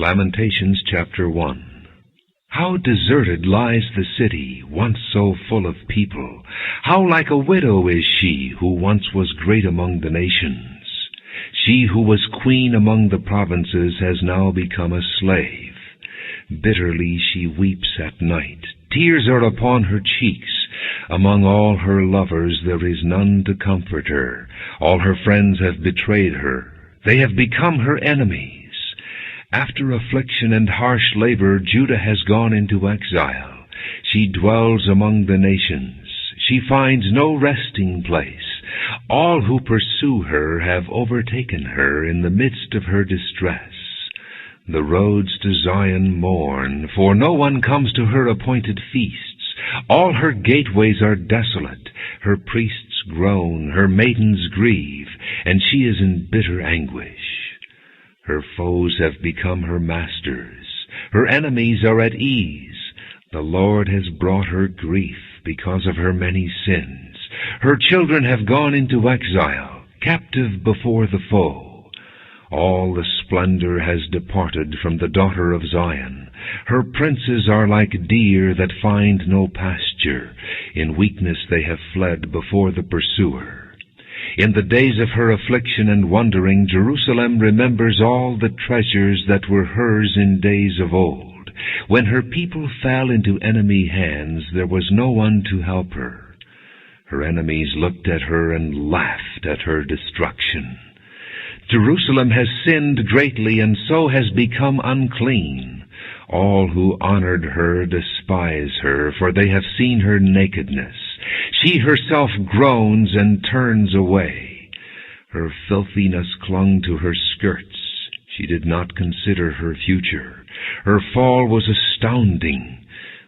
Lamentations chapter 1. How deserted lies the city, once so full of people! How like a widow is she, who once was great among the nations! She who was queen among the provinces has now become a slave. Bitterly she weeps at night. Tears are upon her cheeks. Among all her lovers there is none to comfort her. All her friends have betrayed her. They have become her enemies. After affliction and harsh labor, Judah has gone into exile. She dwells among the nations. She finds no resting place. All who pursue her have overtaken her in the midst of her distress. The roads to Zion mourn, for no one comes to her appointed feasts. All her gateways are desolate. Her priests groan, her maidens grieve, and she is in bitter anguish. Her foes have become her masters. Her enemies are at ease. The Lord has brought her grief because of her many sins. Her children have gone into exile, captive before the foe. All the splendor has departed from the daughter of Zion. Her princes are like deer that find no pasture. In weakness they have fled before the pursuer. In the days of her affliction and wandering, Jerusalem remembers all the treasures that were hers in days of old. When her people fell into enemy hands, there was no one to help her. Her enemies looked at her and laughed at her destruction. Jerusalem has sinned greatly and so has become unclean. All who honored her despise her, for they have seen her nakedness. She herself groans and turns away. Her filthiness clung to her skirts. She did not consider her future. Her fall was astounding.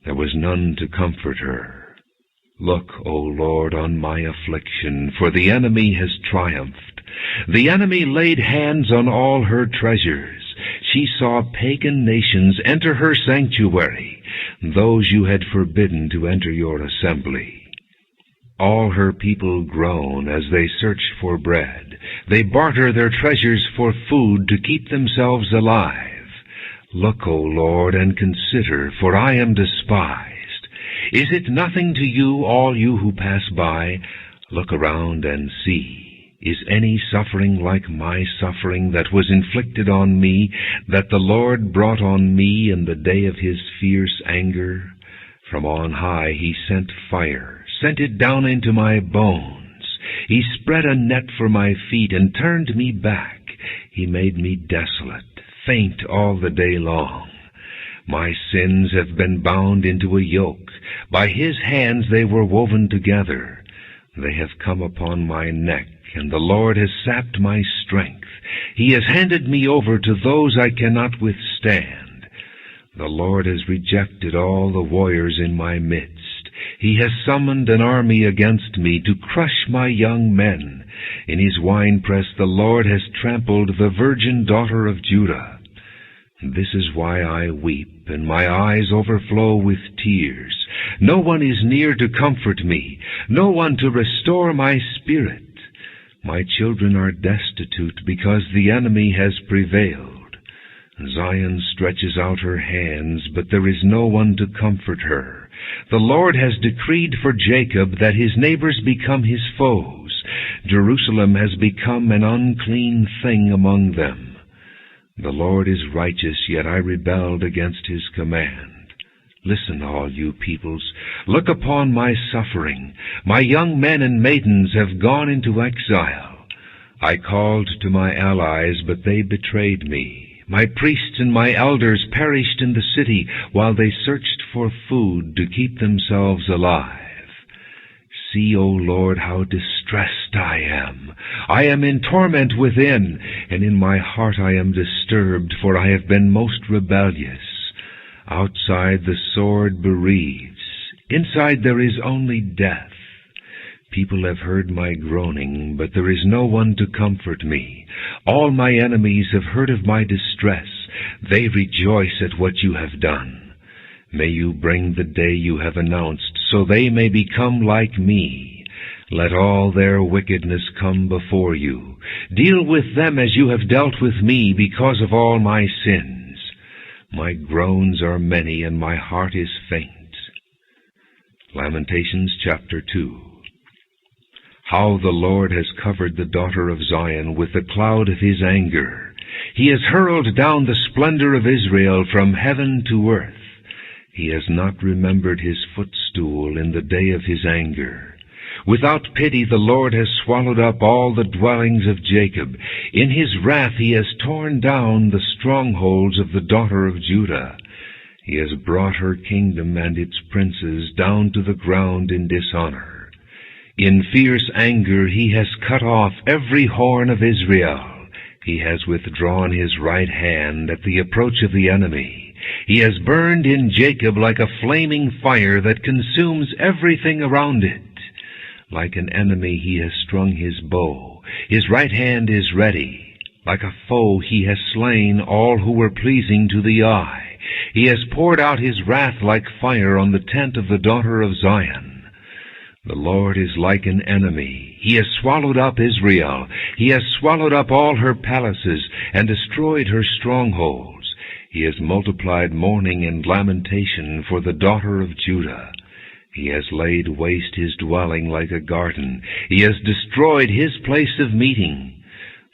There was none to comfort her. Look, O Lord, on my affliction, for the enemy has triumphed. The enemy laid hands on all her treasures. She saw pagan nations enter her sanctuary, those you had forbidden to enter your assembly. All her people groan as they search for bread. They barter their treasures for food to keep themselves alive. Look, O Lord, and consider, for I am despised. Is it nothing to you, all you who pass by? Look around and see. Is any suffering like my suffering that was inflicted on me, that the Lord brought on me in the day of his fierce anger? From on high he sent fire, sent it down into my bones. He spread a net for my feet and turned me back. He made me desolate, faint all the day long. My sins have been bound into a yoke. By his hands they were woven together. They have come upon my neck, and the Lord has sapped my strength. He has handed me over to those I cannot withstand. The Lord has rejected all the warriors in my midst. He has summoned an army against me to crush my young men. In his winepress the Lord has trampled the virgin daughter of Judah. This is why I weep, and my eyes overflow with tears. No one is near to comfort me, no one to restore my spirit. My children are destitute because the enemy has prevailed. Zion stretches out her hands, but there is no one to comfort her. The Lord has decreed for Jacob that his neighbors become his foes. Jerusalem has become an unclean thing among them. The Lord is righteous, yet I rebelled against his command. Listen, all you peoples. Look upon my suffering. My young men and maidens have gone into exile. I called to my allies, but they betrayed me. My priests and my elders perished in the city while they searched for food to keep themselves alive. See, O Lord, how distressed I am. I am in torment within, and in my heart I am disturbed, for I have been most rebellious. Outside the sword bereaves. Inside there is only death. People have heard my groaning, but there is no one to comfort me. All my enemies have heard of my distress. They rejoice at what you have done. May you bring the day you have announced, so they may become like me. Let all their wickedness come before you. Deal with them as you have dealt with me because of all my sins. My groans are many, and my heart is faint. Lamentations chapter 2. How the Lord has covered the daughter of Zion with the cloud of his anger. He has hurled down the splendor of Israel from heaven to earth. He has not remembered his footstool in the day of his anger. Without pity the Lord has swallowed up all the dwellings of Jacob. In his wrath he has torn down the strongholds of the daughter of Judah. He has brought her kingdom and its princes down to the ground in dishonor. In fierce anger he has cut off every horn of Israel. He has withdrawn his right hand at the approach of the enemy. He has burned in Jacob like a flaming fire that consumes everything around it. Like an enemy he has strung his bow. His right hand is ready. Like a foe he has slain all who were pleasing to the eye. He has poured out his wrath like fire on the tent of the daughter of Zion. The Lord is like an enemy. He has swallowed up Israel. He has swallowed up all her palaces and destroyed her strongholds. He has multiplied mourning and lamentation for the daughter of Judah. He has laid waste his dwelling like a garden. He has destroyed his place of meeting.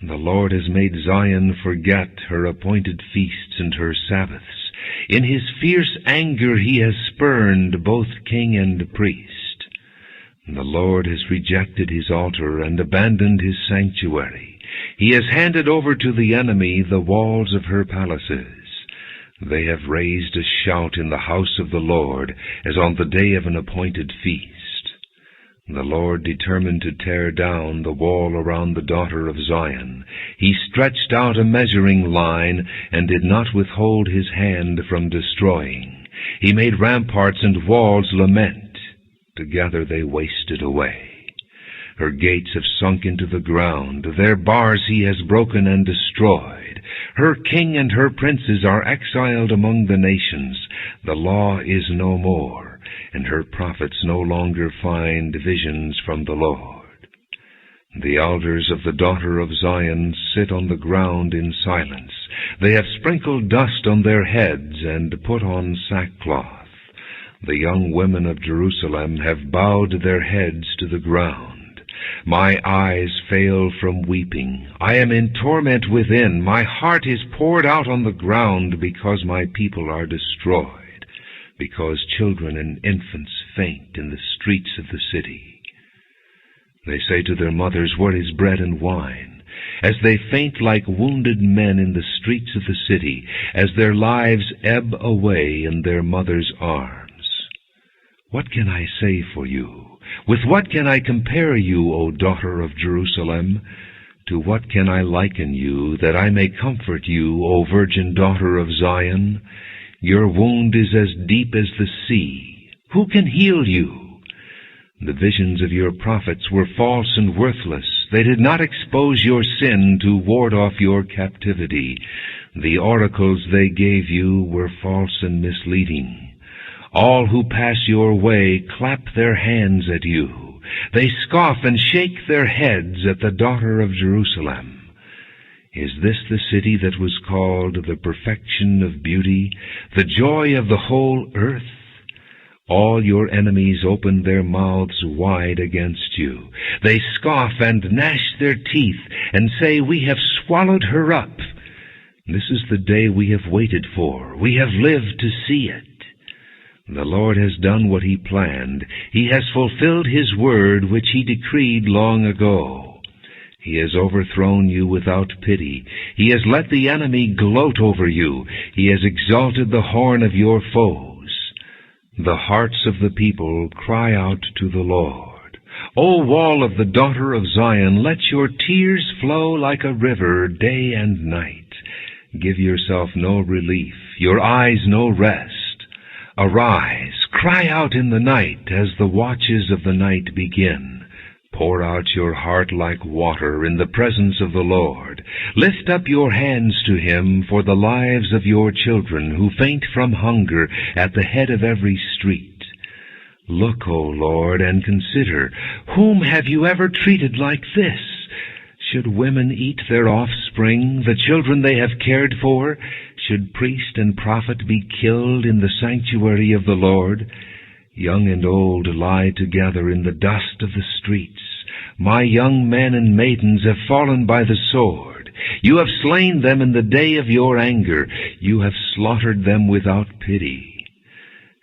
The Lord has made Zion forget her appointed feasts and her Sabbaths. In his fierce anger he has spurned both king and priest. The Lord has rejected his altar and abandoned his sanctuary. He has handed over to the enemy the walls of her palaces. They have raised a shout in the house of the Lord, as on the day of an appointed feast. The Lord determined to tear down the wall around the daughter of Zion. He stretched out a measuring line, and did not withhold his hand from destroying. He made ramparts and walls lament. Together they wasted away. Her gates have sunk into the ground. Their bars he has broken and destroyed. Her king and her princes are exiled among the nations. The law is no more, and her prophets no longer find visions from the Lord. The elders of the daughter of Zion sit on the ground in silence. They have sprinkled dust on their heads and put on sackcloth. The young women of Jerusalem have bowed their heads to the ground. My eyes fail from weeping. I am in torment within. My heart is poured out on the ground because my people are destroyed, because children and infants faint in the streets of the city. They say to their mothers, "Where is bread and wine?" As they faint like wounded men in the streets of the city, as their lives ebb away in their mother's arms. What can I say for you? With what can I compare you, O daughter of Jerusalem? To what can I liken you, that I may comfort you, O virgin daughter of Zion? Your wound is as deep as the sea. Who can heal you? The visions of your prophets were false and worthless. They did not expose your sin to ward off your captivity. The oracles they gave you were false and misleading. All who pass your way clap their hands at you. They scoff and shake their heads at the daughter of Jerusalem. Is this the city that was called the perfection of beauty, the joy of the whole earth? All your enemies open their mouths wide against you. They scoff and gnash their teeth and say, "We have swallowed her up." This is the day we have waited for. We have lived to see it. The Lord has done what he planned. He has fulfilled his word which he decreed long ago. He has overthrown you without pity. He has let the enemy gloat over you. He has exalted the horn of your foes. The hearts of the people cry out to the Lord. O wall of the daughter of Zion, let your tears flow like a river day and night. Give yourself no relief, your eyes no rest. Arise, cry out in the night as the watches of the night begin. Pour out your heart like water in the presence of the Lord. Lift up your hands to him for the lives of your children who faint from hunger at the head of every street. Look, O Lord, and consider, whom have you ever treated like this? Should women eat their offspring, the children they have cared for? should priest and prophet be killed in the sanctuary of the Lord? Young and old lie together in the dust of the streets. My young men and maidens have fallen by the sword. You have slain them in the day of your anger. You have slaughtered them without pity.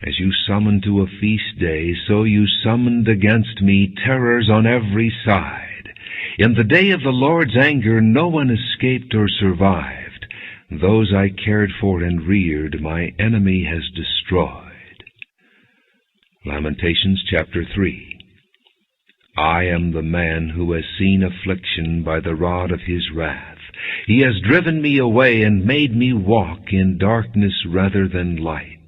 As you summon to a feast day, so you summoned against me terrors on every side. In the day of the Lord's anger no one escaped or survived. Those I cared for and reared, my enemy has destroyed. Lamentations chapter 3. I am the man who has seen affliction by the rod of his wrath. He has driven me away and made me walk in darkness rather than light.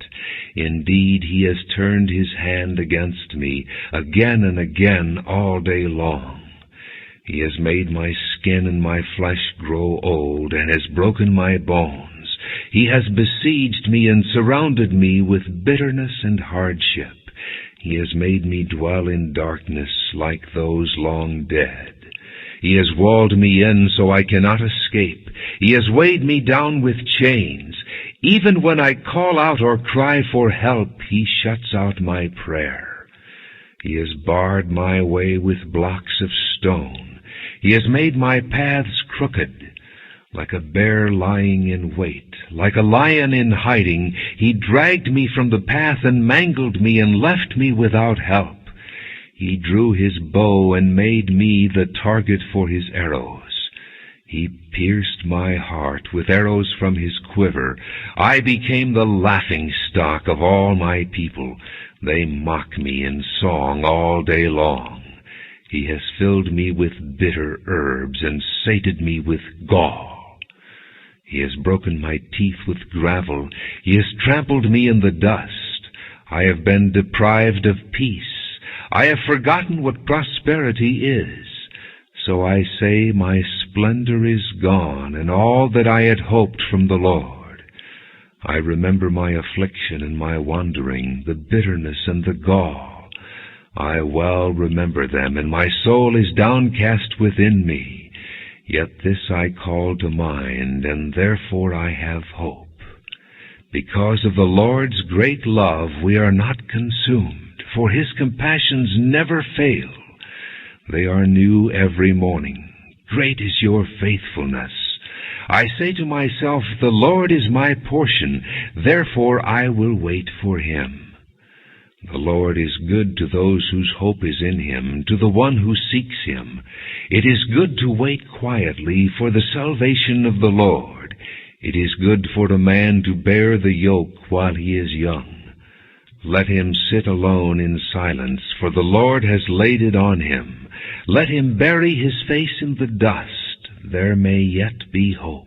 Indeed, he has turned his hand against me again and again all day long. He has made my skin and my flesh grow old, and has broken my bones. He has besieged me and surrounded me with bitterness and hardship. He has made me dwell in darkness like those long dead. He has walled me in so I cannot escape. He has weighed me down with chains. Even when I call out or cry for help, he shuts out my prayer. He has barred my way with blocks of stone. He has made my paths crooked. Like a bear lying in wait, like a lion in hiding, he dragged me from the path and mangled me and left me without help. He drew his bow and made me the target for his arrows. He pierced my heart with arrows from his quiver. I became the laughingstock of all my people. They mock me in song all day long. He has filled me with bitter herbs and sated me with gall. He has broken my teeth with gravel. He has trampled me in the dust. I have been deprived of peace. I have forgotten what prosperity is. So I say, my splendor is gone, and all that I had hoped from the Lord. I remember my affliction and my wandering, the bitterness and the gall. I well remember them, and my soul is downcast within me. Yet this I call to mind, and therefore I have hope. Because of the Lord's great love we are not consumed, for his compassions never fail. They are new every morning. Great is your faithfulness. I say to myself, the Lord is my portion, therefore I will wait for him. The Lord is good to those whose hope is in him, to the one who seeks him. It is good to wait quietly for the salvation of the Lord. It is good for a man to bear the yoke while he is young. Let him sit alone in silence, for the Lord has laid it on him. Let him bury his face in the dust. There may yet be hope.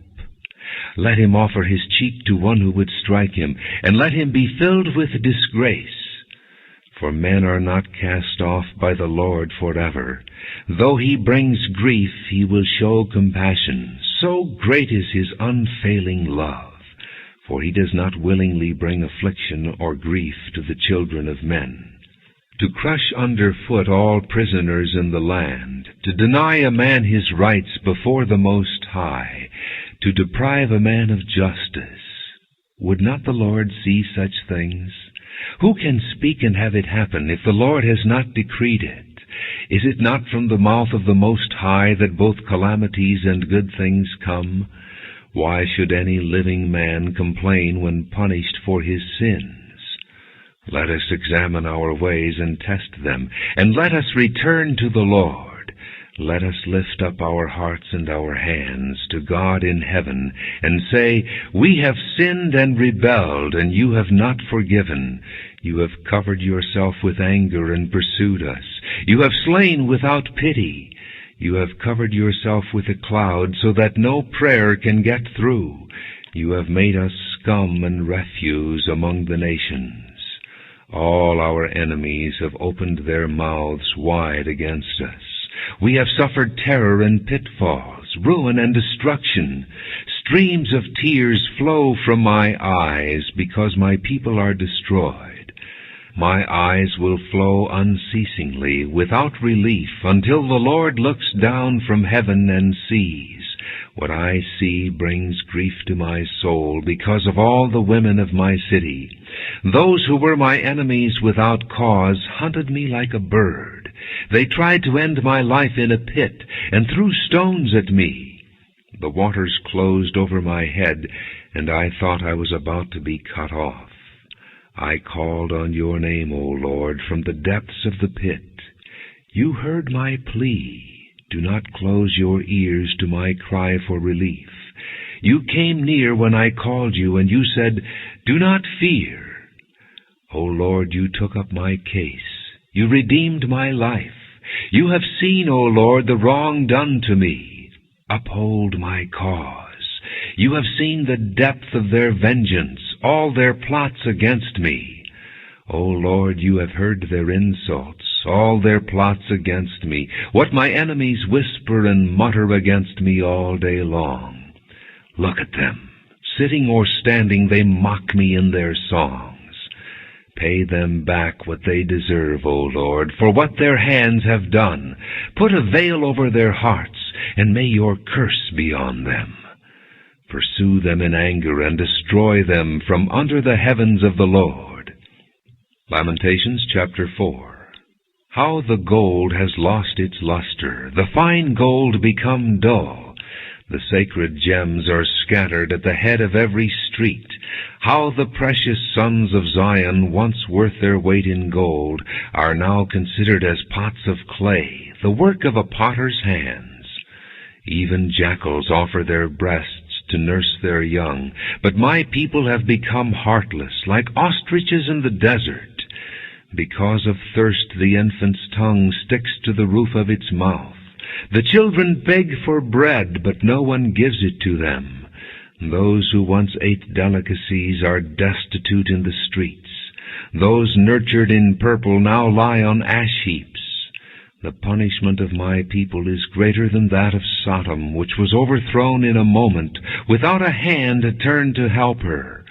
Let him offer his cheek to one who would strike him, and let him be filled with disgrace. For men are not cast off by the Lord forever. Though he brings grief, he will show compassion. So great is his unfailing love. For he does not willingly bring affliction or grief to the children of men. To crush underfoot all prisoners in the land, to deny a man his rights before the Most High, to deprive a man of justice. Would not the Lord see such things? Who can speak and have it happen if the Lord has not decreed it? Is it not from the mouth of the Most High that both calamities and good things come? Why should any living man complain when punished for his sins? Let us examine our ways and test them, and let us return to the Lord. Let us lift up our hearts and our hands to God in heaven, and say, we have sinned and rebelled, and you have not forgiven. You have covered yourself with anger and pursued us. You have slain without pity. You have covered yourself with a cloud so that no prayer can get through. You have made us scum and refuse among the nations. All our enemies have opened their mouths wide against us. We have suffered terror and pitfalls, ruin and destruction. Streams of tears flow from my eyes because my people are destroyed. My eyes will flow unceasingly, without relief, until the Lord looks down from heaven and sees. What I see brings grief to my soul because of all the women of my city. Those who were my enemies without cause hunted me like a bird. They tried to end my life in a pit and threw stones at me. The waters closed over my head, and I thought I was about to be cut off. I called on your name, O Lord, from the depths of the pit. You heard my plea. Do not close your ears to my cry for relief. You came near when I called you, and you said, Do not fear. O Lord, you took up my case. You redeemed my life. You have seen, O Lord, the wrong done to me. Uphold my cause. You have seen the depth of their vengeance, all their plots against me. O Lord, you have heard their insults, all their plots against me, what my enemies whisper and mutter against me all day long. Look at them. Sitting or standing, they mock me in their songs. Pay them back what they deserve, O Lord, for what their hands have done. Put a veil over their hearts, and may your curse be on them. Pursue them in anger and destroy them from under the heavens of the Lord. Lamentations chapter 4. How the gold has lost its luster, the fine gold become dull. The sacred gems are scattered at the head of every street. How the precious sons of Zion, once worth their weight in gold, are now considered as pots of clay, the work of a potter's hands. Even jackals offer their breasts to nurse their young, but my people have become heartless, like ostriches in the desert. Because of thirst the infant's tongue sticks to the roof of its mouth. The children beg for bread, but no one gives it to them. Those who once ate delicacies are destitute in the streets. Those nurtured in purple now lie on ash heaps. The punishment of my people is greater than that of Sodom, which was overthrown in a moment, without a hand turned to help her.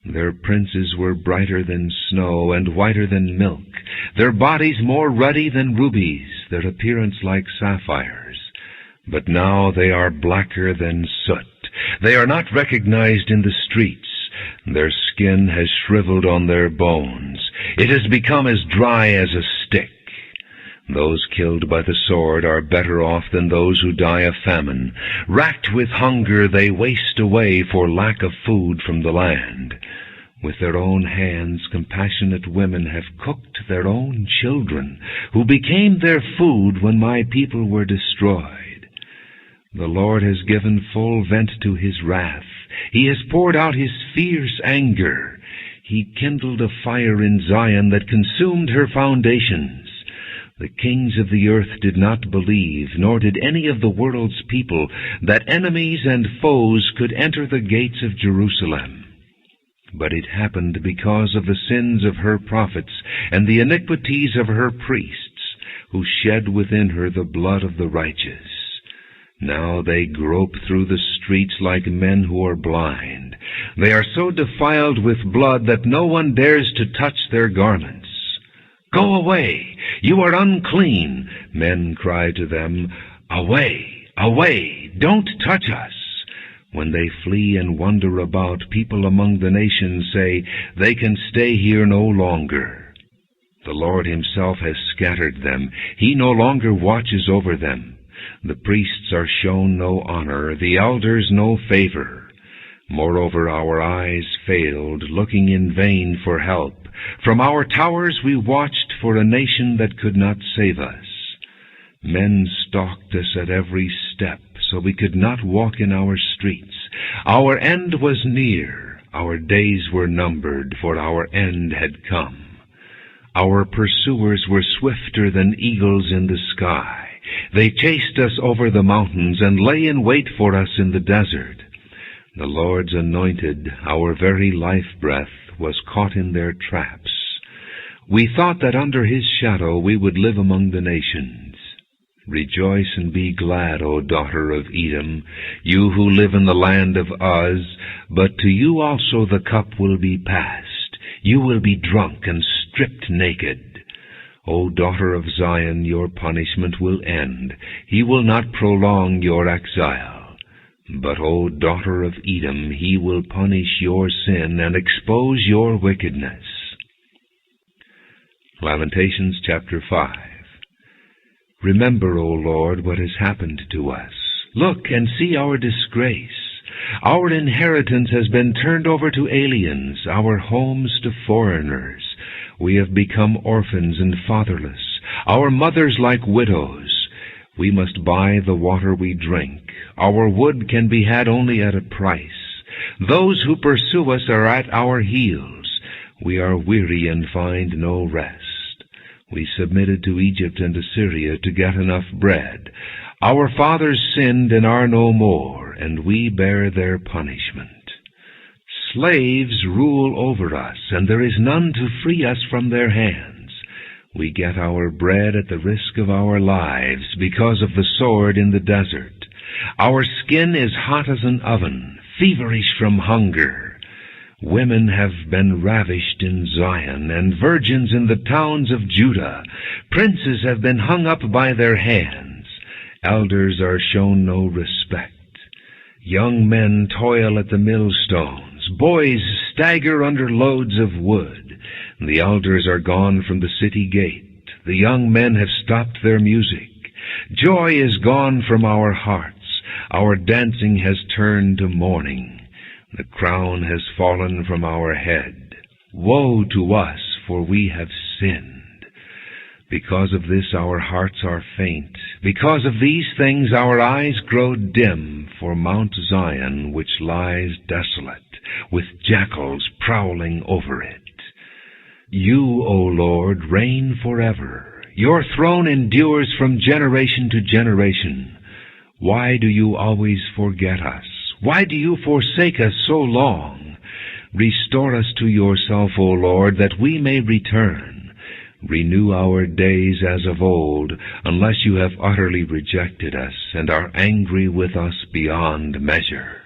Their princes were brighter than snow and whiter than milk, their bodies more ruddy than rubies, their appearance like sapphires. But now they are blacker than soot. They are not recognized in the streets. Their skin has shriveled on their bones. It has become as dry as a stick. Those killed by the sword are better off than those who die of famine. Racked with hunger, they waste away for lack of food from the land. With their own hands, compassionate women have cooked their own children, who became their food when my people were destroyed. The Lord has given full vent to his wrath. He has poured out his fierce anger. He kindled a fire in Zion that consumed her foundations. The kings of the earth did not believe, nor did any of the world's people, that enemies and foes could enter the gates of Jerusalem. But it happened because of the sins of her prophets and the iniquities of her priests, who shed within her the blood of the righteous. Now they grope through the streets like men who are blind. They are so defiled with blood that no one dares to touch their garments. Go away, you are unclean. Men cry to them, Away, away, don't touch us. When they flee and wander about, people among the nations say, They can stay here no longer. The Lord himself has scattered them. He no longer watches over them. The priests are shown no honor, the elders no favor. Moreover, our eyes failed, looking in vain for help. From our towers we watched for a nation that could not save us. Men stalked us at every step, so we could not walk in our streets. Our end was near, our days were numbered, for our end had come. Our pursuers were swifter than eagles in the sky. They chased us over the mountains and lay in wait for us in the desert. The Lord's anointed, our very life breath, was caught in their traps. We thought that under his shadow we would live among the nations. Rejoice and be glad, O daughter of Edom, you who live in the land of Uz, but to you also the cup will be passed. You will be drunk and stripped naked. O daughter of Zion, your punishment will end. He will not prolong your exile. But, O daughter of Edom, he will punish your sin and expose your wickedness. Lamentations chapter 5. Remember, O Lord, what has happened to us. Look and see our disgrace. Our inheritance has been turned over to aliens, our homes to foreigners. We have become orphans and fatherless, our mothers like widows. We must buy the water we drink. Our wood can be had only at a price. Those who pursue us are at our heels. We are weary and find no rest. We submitted to Egypt and Assyria to get enough bread. Our fathers sinned and are no more, and we bear their punishment. Slaves rule over us, and there is none to free us from their hands. We get our bread at the risk of our lives because of the sword in the desert. Our skin is hot as an oven, feverish from hunger. Women have been ravished in Zion, and virgins in the towns of Judah. Princes have been hung up by their hands. Elders are shown no respect. Young men toil at the millstones. Boys stagger under loads of wood. The elders are gone from the city gate. The young men have stopped their music. Joy is gone from our hearts. Our dancing has turned to mourning. The crown has fallen from our head. Woe to us, for we have sinned. Because of this our hearts are faint. Because of these things our eyes grow dim for Mount Zion, which lies desolate, with jackals prowling over it. You, O Lord, reign forever. Your throne endures from generation to generation. Why do you always forget us? Why do you forsake us so long? Restore us to yourself, O Lord, that we may return. Renew our days as of old, unless you have utterly rejected us and are angry with us beyond measure.